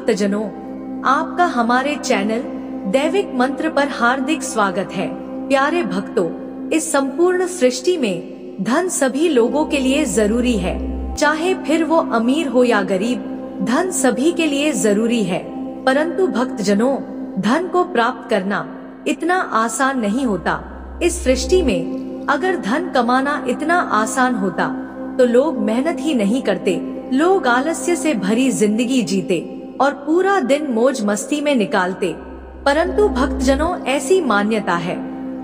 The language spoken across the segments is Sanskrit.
भक्तजनों, आपका हमारे चैनल दैविक मंत्र पर हार्दिक स्वागत है। प्यारे भक्तों, इस संपूर्ण सृष्टि में धन सभी लोगों के लिए जरूरी है, चाहे फिर वो अमीर हो या गरीब, धन सभी के लिए जरूरी है। परंतु भक्तजनों, धन को प्राप्त करना इतना आसान नहीं होता। इस सृष्टि में अगर धन कमाना इतना आसान होता तो लोग मेहनत ही नहीं करते, लोग आलस्य से भरी जिंदगी जीते और पूरा दिन मौज मस्ती में निकालते। परंतु भक्तजनों, ऐसी मान्यता है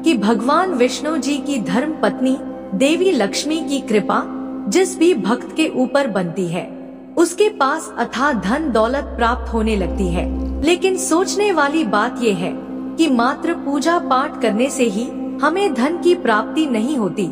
कि भगवान विष्णु जी की धर्म पत्नी देवी लक्ष्मी की कृपा जिस भी भक्त के ऊपर बनती है, उसके पास अथाह धन दौलत प्राप्त होने लगती है। लेकिन सोचने वाली बात यह है कि मात्र पूजा पाठ करने से ही हमें धन की प्राप्ति नहीं होती,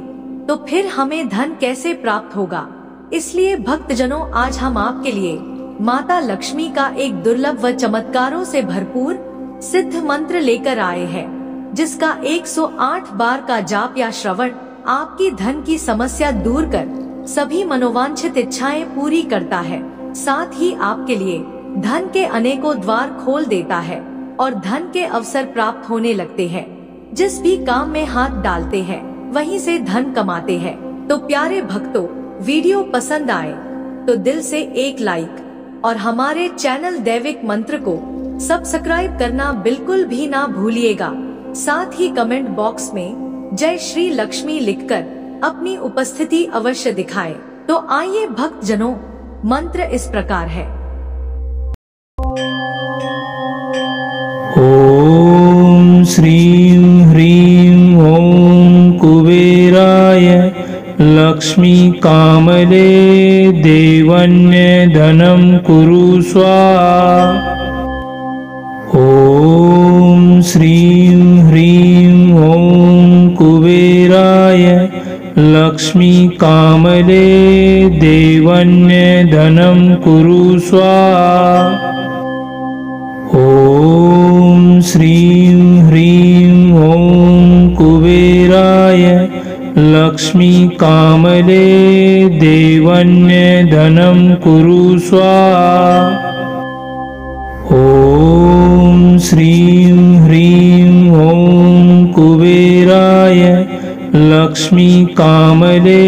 तो फिर हमें धन कैसे प्राप्त होगा। इसलिए भक्तजनों, आज हम आपके लिए माता लक्ष्मी का एक दुर्लभ व चमत्कारों से भरपूर सिद्ध मंत्र लेकर आए हैं, जिसका 108 बार का जाप या श्रवण आपकी धन की समस्या दूर कर सभी मनोवांछित इच्छाएं पूरी करता है। साथ ही आपके लिए धन के अनेकों द्वार खोल देता है और धन के अवसर प्राप्त होने लगते हैं। जिस भी काम में हाथ डालते हैं वहीं से धन कमाते हैं। तो प्यारे भक्तों, वीडियो पसंद आए तो दिल से एक लाइक और हमारे चैनल दैविक मंत्र को सब्सक्राइब करना बिल्कुल भी ना भूलिएगा। साथ ही कमेंट बॉक्स में जय श्री लक्ष्मी लिखकर अपनी उपस्थिति अवश्य दिखाएं। तो आइए भक्तजनों, मंत्र इस प्रकार है। ओम श्रीं ह्रीं ओम कुबेराय लक्ष्मी कामदे देवन्य धनं कुरु स्वाहा। ओम श्रीं ह्रीं ओम कुबेराय लक्ष्मी कामदे देवन्य धनं कुरु स्वाहा। ओम श्रीं ह्रीं ओम कुबेराय लक्ष्मी कामदे देवन्य धनं कुरु स्वाहा। ओम श्रीं ह्रीं ओम कुबेराय लक्ष्मी कामदे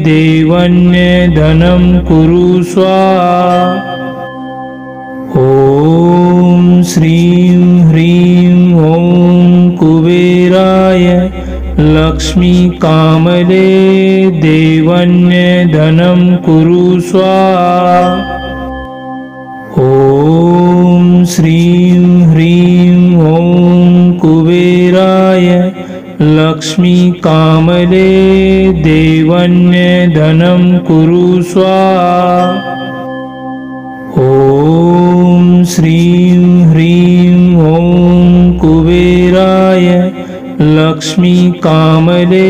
देवन्य धनं कुरु स्वाहा। ओम श्रीं ह्रीं ओम कुबेराय लक्ष्मी कामदे देवन्य धनं कुरु स्वाहा। ओम श्रीं ह्रीं ओम कुबेराय लक्ष्मी कामदे देवन्य धनं कुरु स्वाहा। ओम श्रीं ह्रीं ओम कुबेराय लक्ष्मी कामदे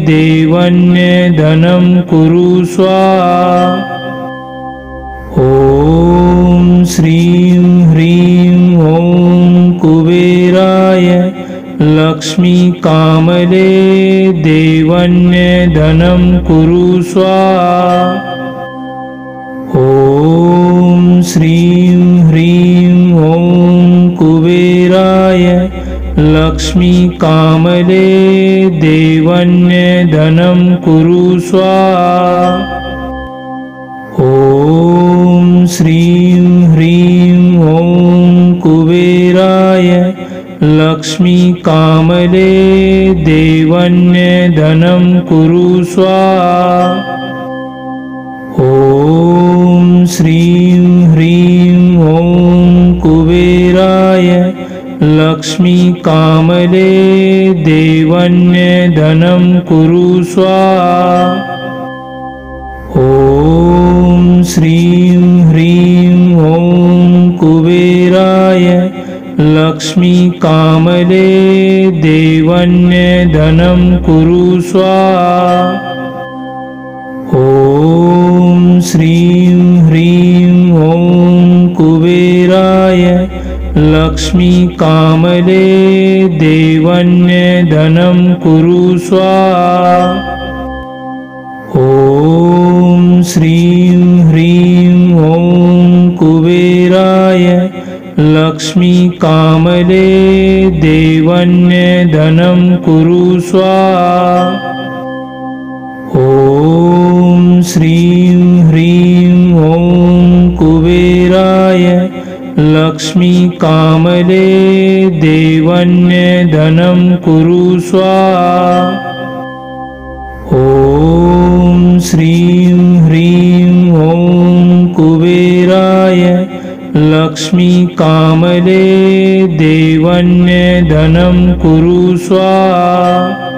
देवन्य धनं कुरु स्वाहा। ओम श्रीं ह्रीं ओम कुबेराय लक्ष्मी कामदे देवन्य धनं कुरु स्वाहा। ओम श्रीं ह्रीं ओम कुबेराय लक्ष्मी कामदे देवन्य धनं कुरु स्वाहा। ओम श्रीं ह्रीं ओम कुबेराय लक्ष्मी कामदे देवन्य धनं कुरु स्वाहा। ओम श्रीं ह्रीं ओम कुबेराय लक्ष्मी कामदे देवन्य धनं कुरु स्वाहा। ओम श्रीं ह्रीं ओम कुबेराय लक्ष्मी कामदे देवन्य धनं कुरु स्वाहा। ओम श्रीं ह्रीं ओम कुबेराय लक्ष्मी कामदे देवन्य धनं कुरु स्वाहा। ओम श्रीं ह्रीं ओम कुबेराय लक्ष्मी कामदे देवन्य धनं कुरु स्वाहा। ॐ श्रीं ह्रीं ॐ कुबेराय लक्ष्मी कामदे देवन्य धनं कुरु स्वाहा। ॐ श्रीं ह्रीं ॐ कुबेराय लक्ष्मी कामदे देवन्य धनं कुरु स्वाहा।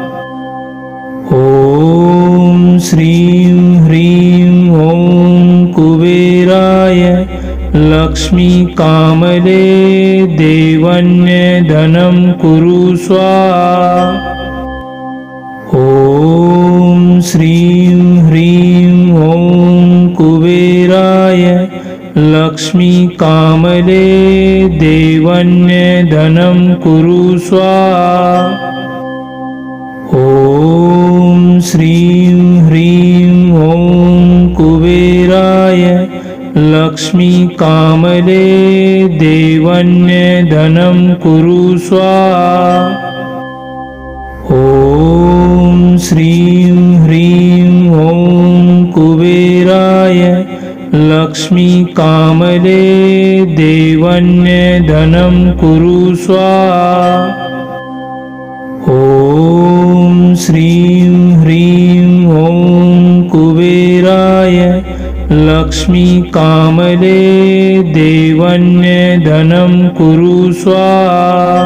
ॐ श्रीं ह्रीं ॐ कुबेराय लक्ष्मी कामदे देवन्य धनं कुरु स्वाहा। ॐ श्रीं ह्रीं ॐ कुबेराय लक्ष्मी कामदे देवन्य धनं कुरु स्वाहा। ॐ श्रीं ह्रीं ॐ कुबेराय लक्ष्मी कामदे देवन्य धनं कुरु स्वाहा। ॐ श्रीं ह्रीं ॐ कुबेराय लक्ष्मी कामदे देवन्य धनं कुरु स्वाहा। ॐ श्रीं ह्रीं ॐ कुबेराय लक्ष्मी कामदे देवन्य धनं कुरु स्वाहा।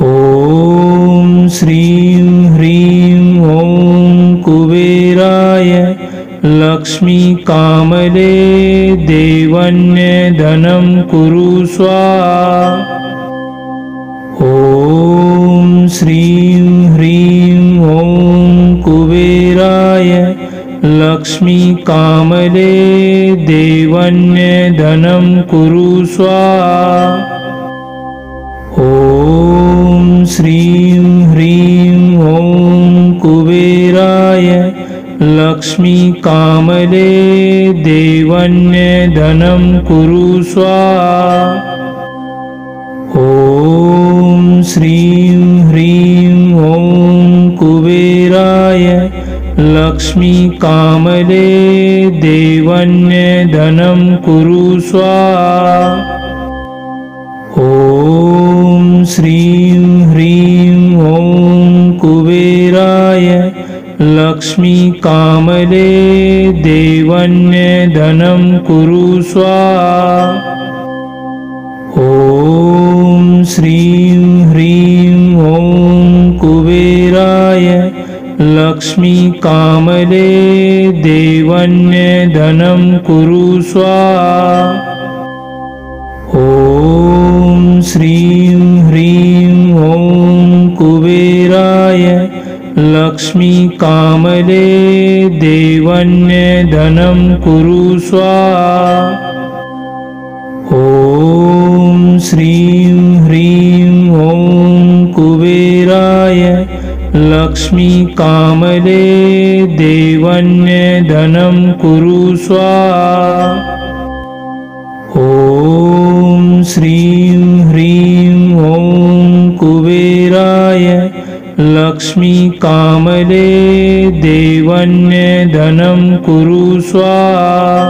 ॐ श्रीं ह्रीं ॐ कुबेराय लक्ष्मी कामदे देवन्य धनं कुरु स्वाहा। ॐ श्रीं ह्रीं ॐ कुबेराय लक्ष्मी कामदे देवन्य धनं कुरु स्वाहा। ॐ श्रीं ह्रीं ॐ कुबेराय लक्ष्मी कामदे देवन्य धनं कुरु स्वाहा। ॐ श्रीं ह्रीं ॐ कुबेराय लक्ष्मी कामदे देवन्य धनं कुरु स्वाहा। ॐ श्रीं ह्रीं ॐ कुबेराय लक्ष्मी कामदे देवन्य धनं कुरु स्वाहा। ॐ श्रीं ह्रीं ॐ कुबेराय लक्ष्मी कामदे देवन्य धनं कुरु स्वाहा। ॐ श्रीं ह्रीं ॐ कुबेराय लक्ष्मी कामदे देवन्य धनं कुरु स्वाहा। ॐ श्रीं ह्रीं ॐ कुबेराय लक्ष्मी कामदे देवन्य धनं कुरु स्वाहा। ॐ श्रीं ह्रीं ॐ कुबेराय लक्ष्मी कामदे देवन्य धनं कुरु स्वाहा।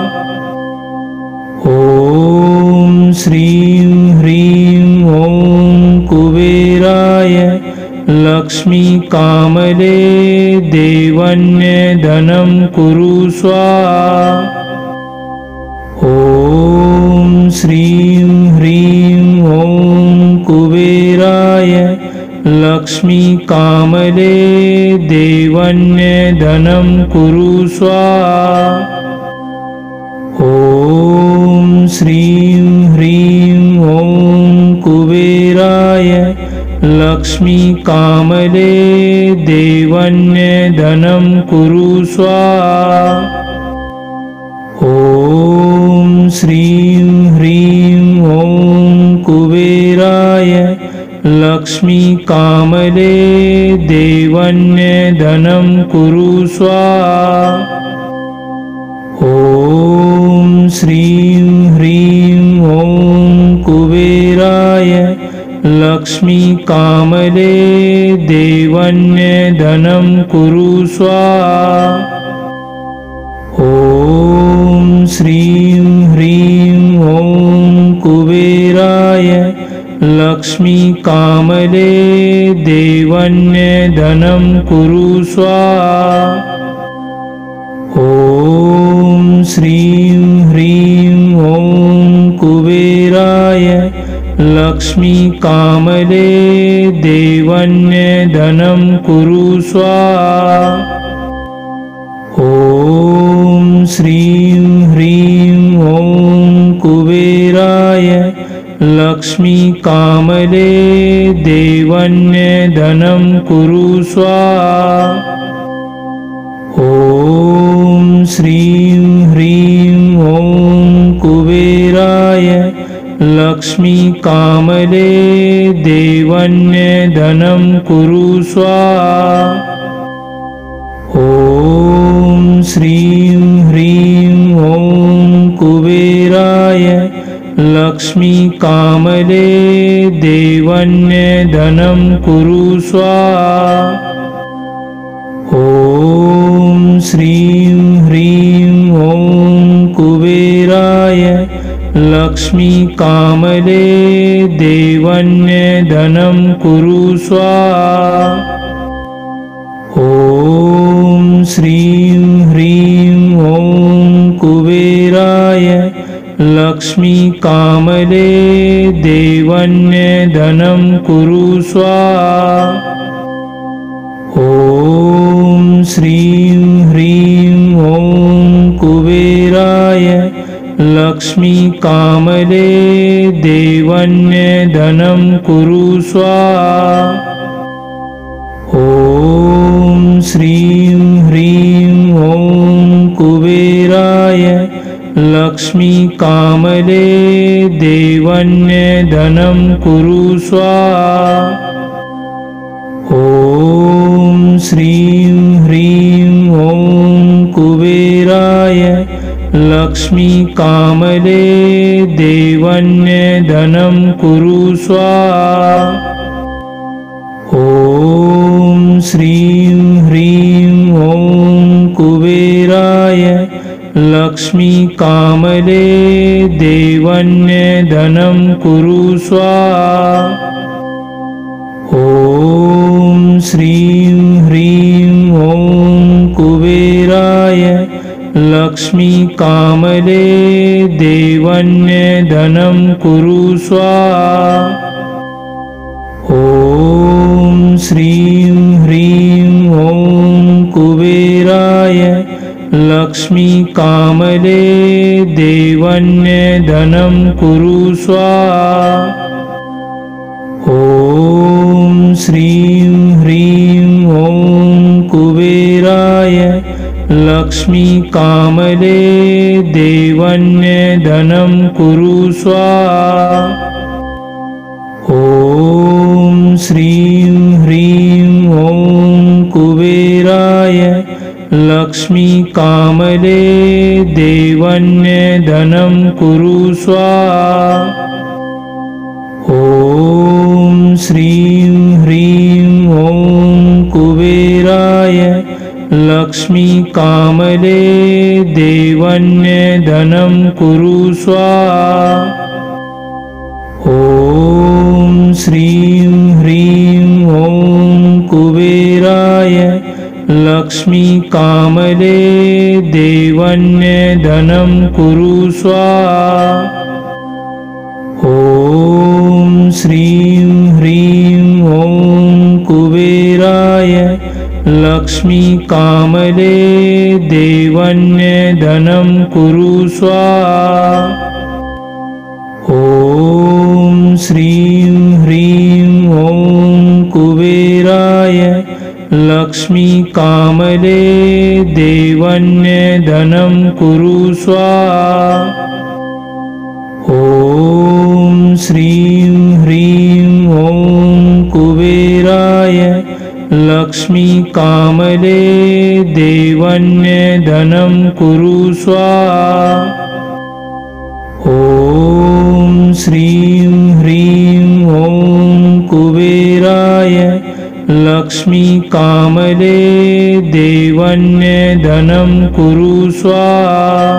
ॐ श्रीं ह्रीं ॐ कुबेराय लक्ष्मी कामदे देवन्य धनं कुरु स्वाहा। ॐ श्रीं ह्रीं ॐ कुबेराय लक्ष्मी कामदे देवन्य धनं कुरु स्वाहा। ॐ श्रीं ह्रीं ॐ कुबेराय लक्ष्मी कामदे देवन्य धनं कुरु स्वाहा। ॐ श्रीं ह्रीं ॐ कुबेराय लक्ष्मी कामदे देवन्य धनं कुरु स्वाहा। ॐ श्रीं ह्रीं ॐ लक्ष्मी कामदे देवन्यधनं कुरु स्वाहा। ॐ श्रीं ह्रीं ॐ कुबेराय लक्ष्मी कामदे देवन्यधनं कुरु स्वाहा। ॐ श्रीं ह्रीं ॐ कुबेराय लक्ष्मी कामदे देवन्यधनं कुरु स्वाहा। ॐ श्रीं ह्रीं ॐ कुबेराय लक्ष्मी कामदे देवन्यधनं कुरु स्वाहा। ॐ श्रीं ह्रीं ॐ कुबेराय लक्ष्मी कामदे देवन्यधनं कुरु स्वाहा। ॐ श्रीं ह्रीं ॐ कुबेराय लक्ष्मी कामदे देवन्यधनं कुरु स्वाहा। ॐ श्रीं ह्रीं ॐ कुबेराय लक्ष्मी कामदे देवन्यधनं कुरु स्वाहा। ॐ श्रीं ह्रीं ॐ कुबेराय लक्ष्मी कामदे देवन्यधनं कुरु स्वाहा। ॐ श्रीं ह्रीं ॐ कुबेराय लक्ष्मी कामदे देवन्यधनं कुरु स्वाहा। ॐ श्रीं ह्रीं ॐ कुबेराय लक्ष्मी कामदे देवन्यधनं कुरु स्वाहा। ॐ श्रीं ह्रीं ॐ कुबेराय लक्ष्मी कामदे देवन्यधनं कुरु स्वाहा। ॐ श्रीं ह्रीं ॐ कुबेराय लक्ष्मी कामदे देवन्यधनं कुरु स्वाहा। ॐ श्रीं ह्रीं ॐ कुबेराय लक्ष्मी कामदे देवन्यधनं कुरु स्वाहा। ॐ श्रीं ह्रीं ॐ कुबेराय लक्ष्मी कामदे देवन्यधनं कुरु स्वाहा। ॐ श्रीं ह्रीं ॐ कुबेराय लक्ष्मी कामदे देवन्यधनं कुरु स्वाहा। ॐ श्रीं ह्रीं ॐ कुबेराय लक्ष्मी कामदे देवन्यधनं कुरु स्वाहा। ॐ श्रीं ह्रीं ॐ कुबेराय लक्ष्मी कामदे देवन्यधनं कुरु स्वाहा। ॐ श्रीं ह्रीं ॐ कुबेराय लक्ष्मी कामदे देवन्यधनं कुरु स्वाहा। ॐ श्रीं ह्रीं ॐ कुबेराय लक्ष्मी कामदे देवन्यधनं कुरु स्वाहा। ॐ श्रीं ह्रीं ॐ कुबेराय लक्ष्मी कामदे देवन्यधनं कुरु स्वाहा। ॐ श्रीं ह्रीं ॐ कुबेराय लक्ष्मी कामदे देवन्यधनं कुरु स्वाहा। ॐ श्रीं ह्रीं ॐ लक्ष्मी कामदे देवन्य धनं कुरु स्वाहा।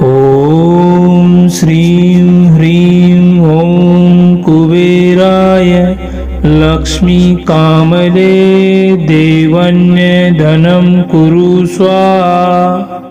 ॐ श्रीं ह्रीं ॐ कुबेराय लक्ष्मी कामदे देवन्य धनं कुरु स्वाहा।